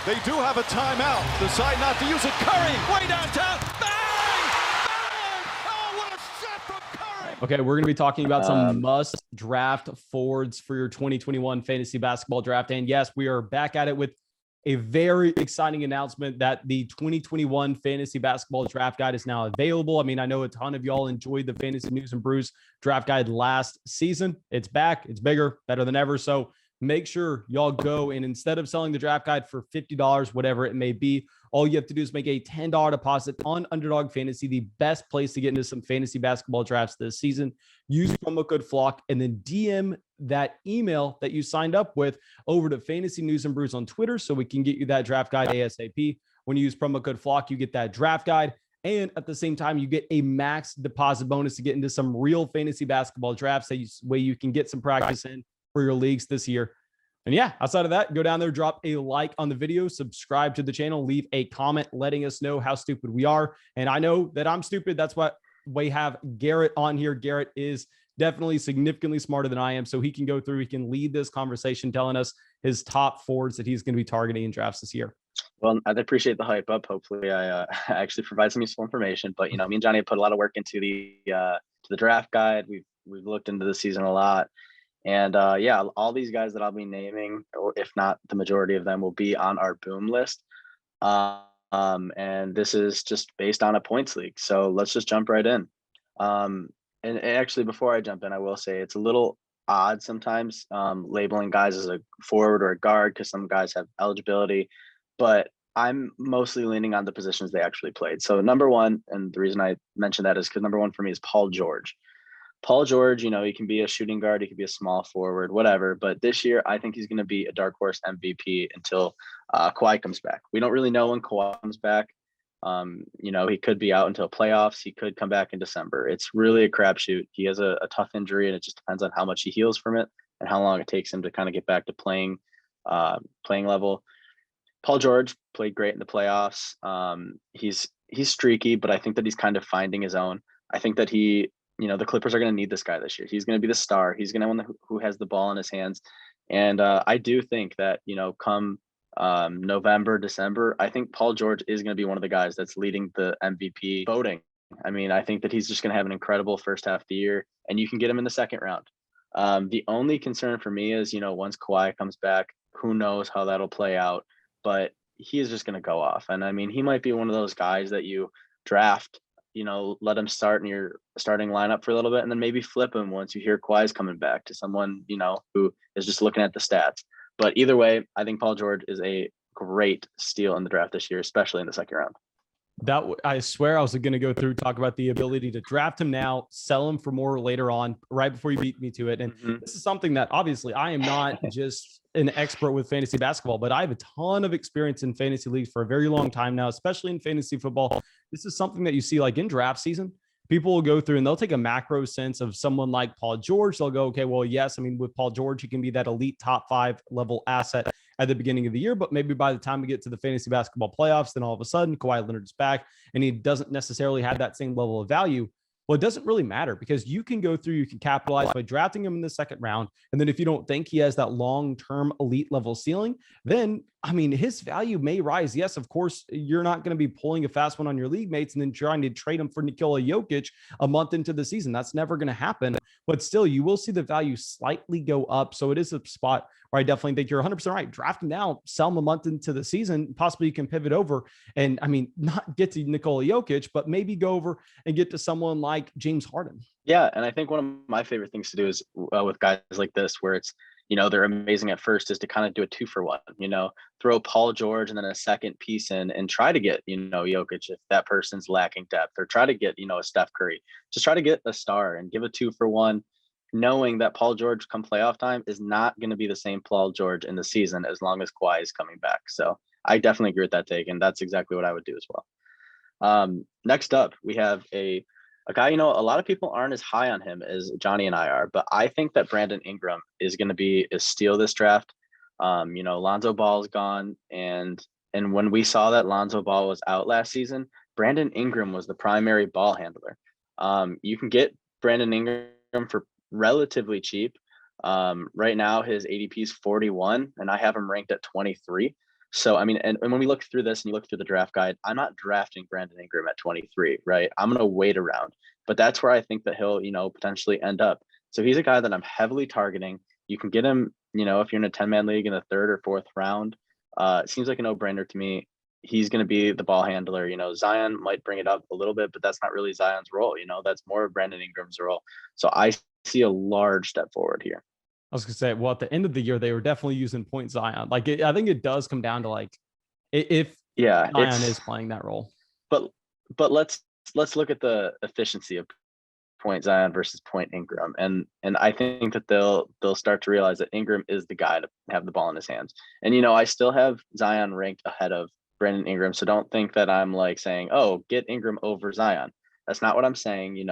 They do have a timeout. Decide not to use it. Curry, way downtown. Bang! Bang! Oh, what a shot from Curry! Okay, we're going to be talking about some must draft forwards for your 2021 fantasy basketball draft. And yes, we are back at it with a very exciting announcement that the 2021 fantasy basketball draft guide is now available. I mean, I know a ton of y'all enjoyed the Fantasy News and Brews draft guide last season. It's back. It's bigger, better than ever. So make sure y'all go, and instead of selling the draft guide for $50, whatever it may be, all you have to do is make a $10 deposit on Underdog Fantasy, the best place to get into some fantasy basketball drafts this season. Use promo code FLOCK and then DM that email that you signed up with over to Fantasy News and Brews on Twitter so we can get you that draft guide ASAP. When you use promo code FLOCK, you get that draft guide. And at the same time, you get a max deposit bonus to get into some real fantasy basketball drafts that way you can get some practice in for your leagues this year. And yeah, outside of that, go down there, drop a like on the video, subscribe to the channel, leave a comment letting us know how stupid we are. And I know that I'm stupid. That's why we have Garrett on here. Garrett is definitely significantly smarter than I am. So he can go through, he can lead this conversation telling us his top forwards that he's going to be targeting in drafts this year. Well, I'd appreciate the hype up. Hopefully I actually provide some useful information, but me and Johnny have put a lot of work into the draft guide. We've looked into the season a lot. And yeah, all these guys that I'll be naming, or if not the majority of them, will be on our boom list. And this is just based on a points league. So let's just jump right in. And actually, before I jump in, I will say it's a little odd sometimes labeling guys as a forward or a guard because some guys have eligibility, but I'm mostly leaning on the positions they actually played. So number one, and the reason I mentioned that is because number one for me is Paul George. Paul George, he can be a shooting guard, he could be a small forward, whatever. But this year, I think he's going to be a dark horse MVP until Kawhi comes back. We don't really know when Kawhi comes back. He could be out until playoffs. He could come back in December. It's really a crapshoot. He has a tough injury, and it just depends on how much he heals from it and how long it takes him to kind of get back to playing level. Paul George played great in the playoffs. He's streaky, but I think that he's kind of finding his own. I think that the Clippers are going to need this guy this year. He's going to be the star. He's going to be one who has the ball in his hands. And I do think that, come November, December, I think Paul George is going to be one of the guys that's leading the MVP voting. I mean, I think that he's just going to have an incredible first half of the year, and you can get him in the second round. The only concern for me is, once Kawhi comes back, who knows how that'll play out, but he is just going to go off. And I mean, he might be one of those guys that you draft, let him start in your starting lineup for a little bit and then maybe flip him once you hear Kawhi's coming back to someone, who is just looking at the stats. But either way, I think Paul George is a great steal in the draft this year, especially in the second round. I swear I was going to go through, talk about the ability to draft him now, sell him for more later on, right before you beat me to it. And this is something that obviously I am not just an expert with fantasy basketball, but I have a ton of experience in fantasy leagues for a very long time now, especially in fantasy football. This is something that you see like in draft season. People will go through and they'll take a macro sense of someone like Paul George. They'll go, okay, well, yes, I mean, with Paul George, he can be that elite top 5 level asset at the beginning of the year, but maybe by the time we get to the fantasy basketball playoffs, then all of a sudden Kawhi Leonard's back and he doesn't necessarily have that same level of value. Well, it doesn't really matter because you can go through, you can capitalize by drafting him in the second round. And then if you don't think he has that long-term elite level ceiling, then, I mean, his value may rise. Yes, of course, you're not going to be pulling a fast one on your league mates and then trying to trade him for Nikola Jokic a month into the season. That's never going to happen. But still, you will see the value slightly go up. So it is a spot where I definitely think you're 100% right. Draft him now, sell him a month into the season. Possibly you can pivot over and, I mean, not get to Nikola Jokic, but maybe go over and get to someone like James Harden. Yeah, and I think one of my favorite things to do is with guys like this, where it's, they're amazing at first, is to kind of do a 2-for-1, throw Paul George and then a second piece in and try to get, Jokic if that person's lacking depth, or try to get, a Steph Curry. Just try to get a star and give a 2-for-1, knowing that Paul George come playoff time is not going to be the same Paul George in the season as long as Kawhi is coming back. So I definitely agree with that take, and that's exactly what I would do as well. Next up, we have a guy, a lot of people aren't as high on him as Johnny and I are, but I think that Brandon Ingram is going to be a steal this draft. Lonzo Ball is gone. And when we saw that Lonzo Ball was out last season, Brandon Ingram was the primary ball handler. You can get Brandon Ingram for relatively cheap. Right now, his ADP is 41, and I have him ranked at 23. So, I mean, and when we look through this and you look through the draft guide, I'm not drafting Brandon Ingram at 23, right? I'm going to wait around, but that's where I think that he'll, potentially end up. So he's a guy that I'm heavily targeting. You can get him, if you're in a 10-man league in the third or fourth round. It seems like a no-brainer to me. He's going to be the ball handler. Zion might bring it up a little bit, but that's not really Zion's role. That's more of Brandon Ingram's role. So I see a large step forward here. I was gonna say, well, at the end of the year, they were definitely using point Zion. Like, I think it does come down to like if Zion is playing that role. But let's look at the efficiency of point Zion versus point Ingram, and I think that they'll start to realize that Ingram is the guy to have the ball in his hands. And I still have Zion ranked ahead of Brandon Ingram, so don't think that I'm like saying, oh, get Ingram over Zion. That's not what I'm saying.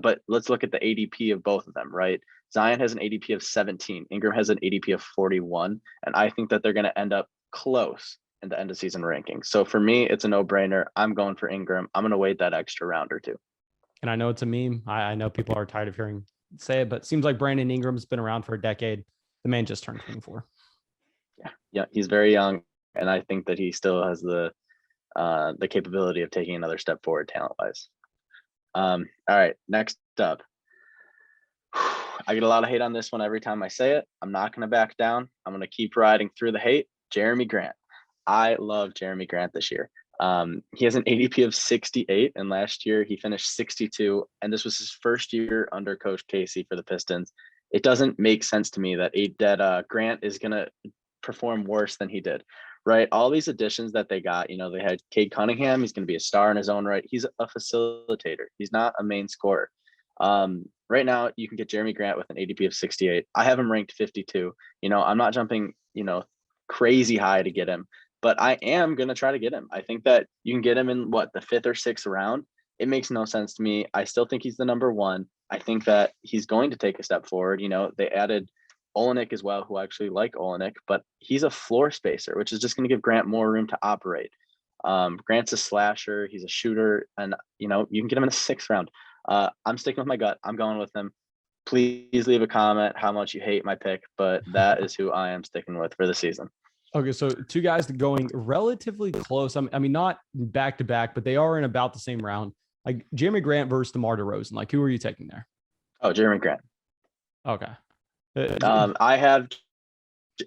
But let's look at the ADP of both of them, right? Zion has an ADP of 17. Ingram has an ADP of 41. And I think that they're going to end up close in the end of season rankings. So for me, it's a no-brainer. I'm going for Ingram. I'm going to wait that extra round or two. And I know it's a meme. I know people are tired of hearing say it, but it seems like Brandon Ingram's been around for a decade. The man just turned 24. Yeah, he's very young. And I think that he still has the capability of taking another step forward talent-wise. All right, next up. I get a lot of hate on this one every time I say it. I'm not going to back down. I'm going to keep riding through the hate. Jeremy Grant. I love Jeremy Grant this year. He has an ADP of 68, and last year he finished 62, and this was his first year under Coach Casey for the Pistons. It doesn't make sense to me that Grant is going to perform worse than he did, right? All these additions that they got, they had Cade Cunningham. He's going to be a star in his own right. He's a facilitator. He's not a main scorer. Right now you can get Jeremy Grant with an ADP of 68. I have him ranked 52. I'm not jumping, crazy high to get him, but I am going to try to get him. I think that you can get him in the 5th or 6th round. It makes no sense to me. I still think he's the number one. I think that he's going to take a step forward. They added Olenek as well, who I actually like Olenek, but he's a floor spacer, which is just going to give Grant more room to operate. Grant's a slasher. He's a shooter, and you can get him in the 6th round. I'm sticking with my gut. I'm going with him. Please leave a comment how much you hate my pick, but that is who I am sticking with for the season. Okay, so two guys going relatively close. I mean, not back to back, but they are in about the same round. Like Jeremy Grant versus DeMar DeRozan. Like, who are you taking there? Oh, Jeremy Grant. Okay. I have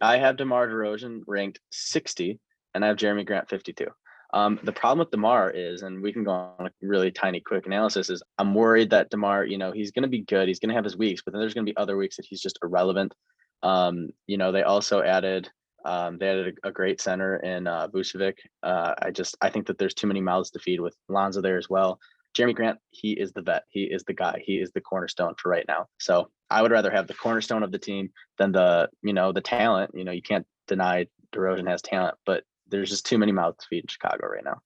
DeMar DeRozan ranked 60, and I have Jeremy Grant 52. The problem with DeMar is, and we can go on a really tiny quick analysis, is I'm worried that DeMar, he's going to be good. He's going to have his weeks, but then there's going to be other weeks that he's just irrelevant. They also added a great center in Vucevic. I think that there's too many mouths to feed with Lonzo there as well. Jeremy Grant, he is the vet. He is the guy. He is the cornerstone for right now. So I would rather have the cornerstone of the team than the talent. You can't deny DeRozan has talent, but there's just too many mouths to feed in Chicago right now.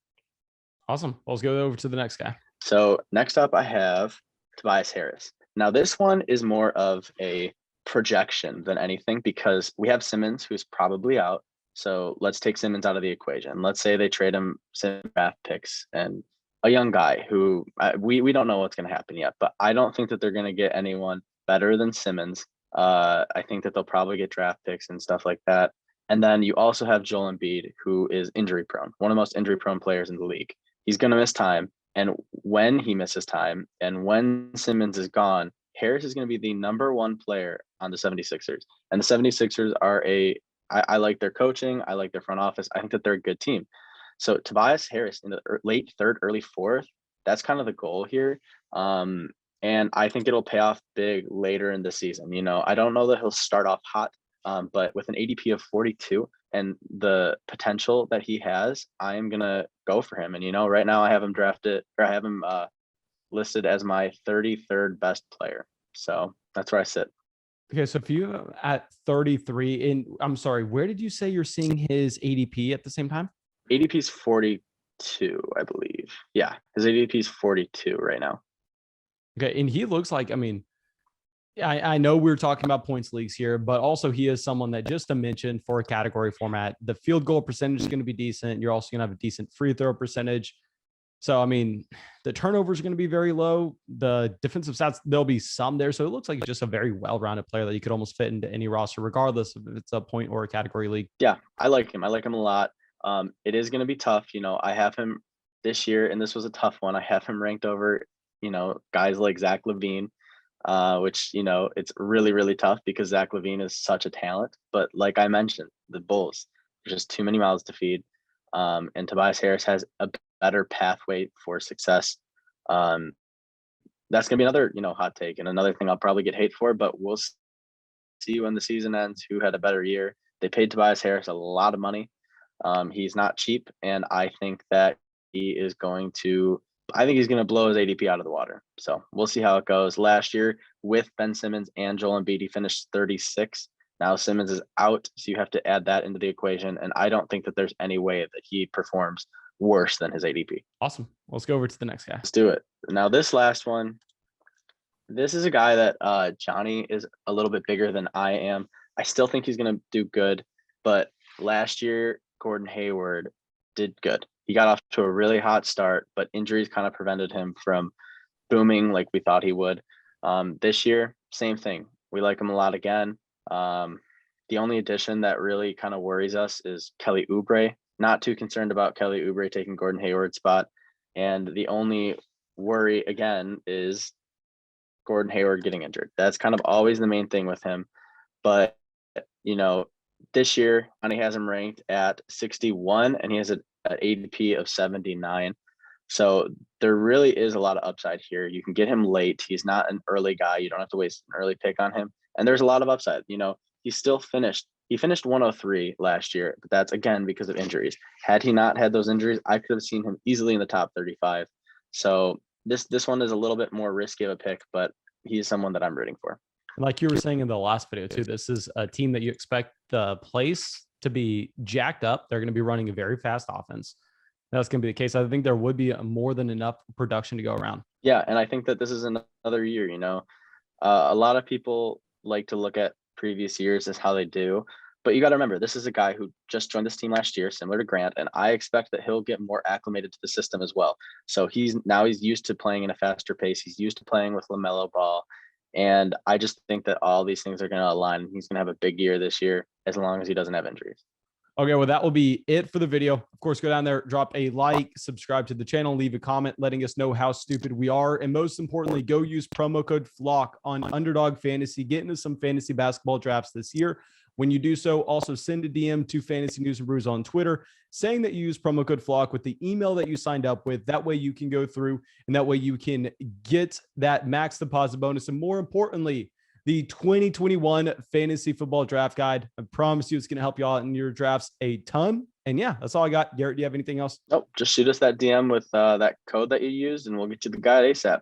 Awesome. Well, let's go over to the next guy. So next up, I have Tobias Harris. Now, this one is more of a projection than anything because we have Simmons, who's probably out. So let's take Simmons out of the equation. Let's say they trade him some draft picks and a young guy who we don't know what's going to happen yet, but I don't think that they're going to get anyone better than Simmons. I think that they'll probably get draft picks and stuff like that. And then you also have Joel Embiid, who is injury prone, one of the most injury prone players in the league. He's going to miss time. And when he misses time and when Simmons is gone, Harris is going to be the number one player on the 76ers. And the 76ers are I like their coaching. I like their front office. I think that they're a good team. So Tobias Harris in the late 3rd, early 4th, that's kind of the goal here. And I think it'll pay off big later in the season. I don't know that he'll start off hot, but with an ADP of 42 and the potential that he has, I am going to go for him. And, right now I have him listed as my 33rd best player. So that's where I sit. Okay, so if you at 33, and I'm sorry, where did you say you're seeing his ADP at the same time? ADP is 42, I believe. Yeah, his ADP is 42 right now. Okay, and he looks like, I know we're talking about points leagues here, but also he is someone that, just to mention, for a category format, the field goal percentage is going to be decent. You're also going to have a decent free throw percentage. So, the turnovers are going to be very low. The defensive stats, there'll be some there. So it looks like just a very well-rounded player that you could almost fit into any roster, regardless if it's a point or a category league. Yeah, I like him. I like him a lot. It is going to be tough. I have him this year, and this was a tough one. I have him ranked over, guys like Zach Levine, which, it's really, really tough because Zach Levine is such a talent. But like I mentioned, the Bulls, there's just too many mouths to feed. And Tobias Harris has a better pathway for success. That's going to be another, hot take and another thing I'll probably get hate for, but we'll see when the season ends who had a better year. They paid Tobias Harris a lot of money. He's not cheap, and I think that he's going to blow his ADP out of the water. So we'll see how it goes. Last year with Ben Simmons and Joel Embiid, he finished 36. Now Simmons is out, so you have to add that into the equation. And I don't think that there's any way that he performs worse than his ADP. Awesome. Let's go over to the next guy. Let's do it. Now this last one, this is a guy that Johnny is a little bit bigger than I am. I still think he's going to do good, but last year Gordon Hayward did good. He got off to a really hot start, but injuries kind of prevented him from booming like we thought he would. This year, same thing. We like him a lot again. The only addition that really kind of worries us is Kelly Oubre. Not too concerned about Kelly Oubre taking Gordon Hayward's spot. And the only worry, again, is Gordon Hayward getting injured. That's kind of always the main thing with him. But, this year, Johnny has him ranked at 61, and he has an ADP of 79. So there really is a lot of upside here. You can get him late. He's not an early guy. You don't have to waste an early pick on him. And there's a lot of upside. He finished 103 last year, but that's again because of injuries. Had he not had those injuries, I could have seen him easily in the top 35. So this one is a little bit more risky of a pick, but he's someone that I'm rooting for. Like you were saying in the last video too, this is a team that you expect the place to be jacked up. They're going to be running a very fast offense. That's going to be the case. I think there would be more than enough production to go around. Yeah, and I think that this is another year. A lot of people like to look at previous years as how they do, but you got to remember, this is a guy who just joined this team last year, similar to Grant, and I expect that he'll get more acclimated to the system as well. So he's used to playing in a faster pace. He's used to playing with LaMelo Ball. And I just think that all these things are going to align. He's going to have a big year this year as long as he doesn't have injuries. Okay, well, that will be it for the video. Of course, go down there, drop a like, subscribe to the channel, leave a comment letting us know how stupid we are. And most importantly, go use promo code FLOCK on Underdog Fantasy. Get into some fantasy basketball drafts this year. When you do so, also send a DM to Fantasy News and Brews on Twitter saying that you use promo code FLOCK with the email that you signed up with. That way you can go through and that way you can get that max deposit bonus. And more importantly, the 2021 Fantasy Football Draft Guide. I promise you it's going to help you out in your drafts a ton. And yeah, that's all I got. Garrett, do you have anything else? Nope. Just shoot us that DM with that code that you used and we'll get you the guide ASAP.